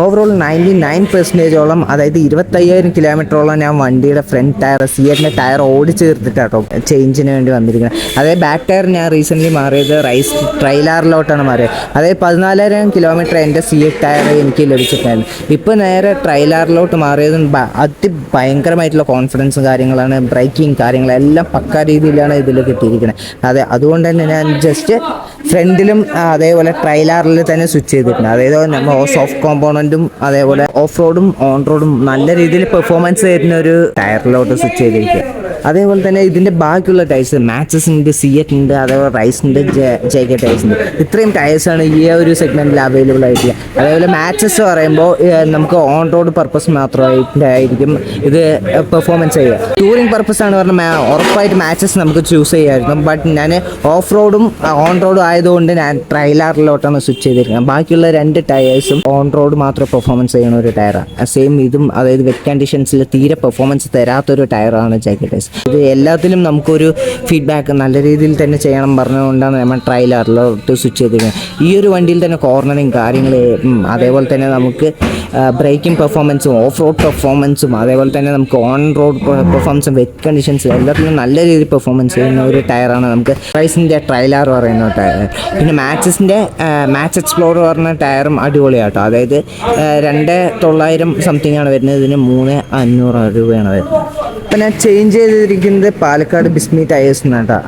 Overall 99% അതായത് 25,000 കിലോമീറ്ററോളം ഞാൻ വണ്ടിയുടെ ഫ്രണ്ട് ടയർ സിയറ്റിൻ്റെ ടയർ ഓടിച്ച് തീർത്തിട്ടാട്ടോ ചേഞ്ചിന് വേണ്ടി വന്നിരിക്കുന്നത്. അതായത് ബാക്ക് ടയർ ഞാൻ റീസെൻ്റ്ലി മാറിയത് ട്രൈലാറിലോട്ടാണ് മാറിയത്. അതായത് 14,000 കിലോമീറ്റർ എൻ്റെ സിയറ്റ് ടയർ എനിക്ക് ലഭിച്ചിട്ടായിരുന്നു. ഇപ്പോൾ നേരെ ട്രൈലാറിലോട്ട് മാറിയത് ഭയങ്കരമായിട്ടുള്ള കോൺഫിഡൻസും കാര്യങ്ങളാണ്, ബ്രേക്കിങ് കാര്യങ്ങളെല്ലാം പക്ക രീതിയിലാണ് ഇതിൽ കിട്ടിയിരിക്കുന്നത്. അതുകൊണ്ട് തന്നെ ഞാൻ ജസ്റ്റ് ഫ്രണ്ടിലും അതേപോലെ ട്രൈലാറിൽ തന്നെ സ്വിച്ച് ചെയ്തിട്ടുണ്ട്. അതായത് നമ്മൾ സോഫ്റ്റ് കോമ്പോണൻറ്റും അതേപോലെ ഓഫ് റോഡും ഓൺ റോഡും നല്ല രീതിയിൽ പെർഫോമൻസ് തരുന്ന ഒരു ടയറിലോട്ട് സ്വിച്ച് ചെയ്തിരിക്കുക. അതേപോലെ തന്നെ ഇതിൻ്റെ ബാക്കിയുള്ള ടയേഴ്സ് മാക്സസ് ഉണ്ട്, സിയറ്റ് ഉണ്ട്, അതേപോലെ റൈസ് ഉണ്ട്, JK ടയേഴ്സ് ഉണ്ട്. ഇത്രയും ടയേഴ്സാണ് ഈ ഒരു സെഗ്മെൻറ്റിൽ അവൈലബിൾ ആയിട്ടുള്ളത്. അതേപോലെ മാക്സസ് പറയുമ്പോൾ നമുക്ക് ഓൺ റോഡ് പർപ്പസ് മാത്രമായിട്ടായിരിക്കും ഇത് പെർഫോമൻസ് ചെയ്യുക. ടൂറിംഗ് പർപ്പസ് ആണ് പറഞ്ഞാൽ ഉറപ്പായിട്ട് മാക്സസ് നമുക്ക് ചൂസ് ചെയ്യാമായിരുന്നു. ബട്ട് ഞാൻ ഓഫ് റോഡും ഓൺ റോഡും ആയതുകൊണ്ട് ഞാൻ ട്രൈലാറിലോട്ടാണ് സ്വിച്ച് ചെയ്തിരിക്കുന്നത്. ബാക്കിയുള്ള 2 ടയേഴ്സും ഓൺ റോഡ് മാത്രം പെർഫോമൻസ് ചെയ്യുന്ന ഒരു ടയറാണ്. സെയിം ഇതും അതായത് വെറ്റ് കണ്ടീഷൻസിൽ തീരെ പെർഫോമൻസ് തരാത്തൊരു ടയറാണ് JK ടയേഴ്സ്. ഇത് എല്ലാത്തിലും നമുക്കൊരു ഫീഡ്ബാക്ക് നല്ല രീതിയിൽ തന്നെ ചെയ്യണം പറഞ്ഞുകൊണ്ടാണ് നമ്മൾ ട്രൈലാറിലോട്ട് സ്വിച്ച് ചെയ്തിരിക്കുന്നത്. ഈ ഒരു വണ്ടിയിൽ തന്നെ കോർണറിങ് കാര്യങ്ങൾ, അതേപോലെ തന്നെ നമുക്ക് ബ്രേക്കിംഗ് പെർഫോമൻസും ഓഫ് റോഡ് പെർഫോമൻസും അതേപോലെ തന്നെ നമുക്ക് ഓൺ റോഡ് പെർഫോമൻസും വെറ്റ് കണ്ടീഷൻസും എല്ലാത്തിലും നല്ല രീതിയിൽ പെർഫോമൻസ് ചെയ്യുന്ന ഒരു ടയറാണ് നമുക്ക് റൈസിൻ്റെ ട്രൈലാർ പറയുന്ന ടയർ. പിന്നെ മാക്സ് എക്സ്പ്ലോറർ പറഞ്ഞ ടയറും അടിപൊളിയാട്ടോ. അതായത് 2,900 സംതിങ് ആണ് വരുന്നത്, ഇതിന് 3,500 രൂപയാണ് വരുന്നത്. ഇപ്പം ഞാൻ ചേഞ്ച് ചെയ്തിരിക്കുന്നത് പാലക്കാട് ബിസ്മി ടയേഴ്സ് എന്നാട്ടോ.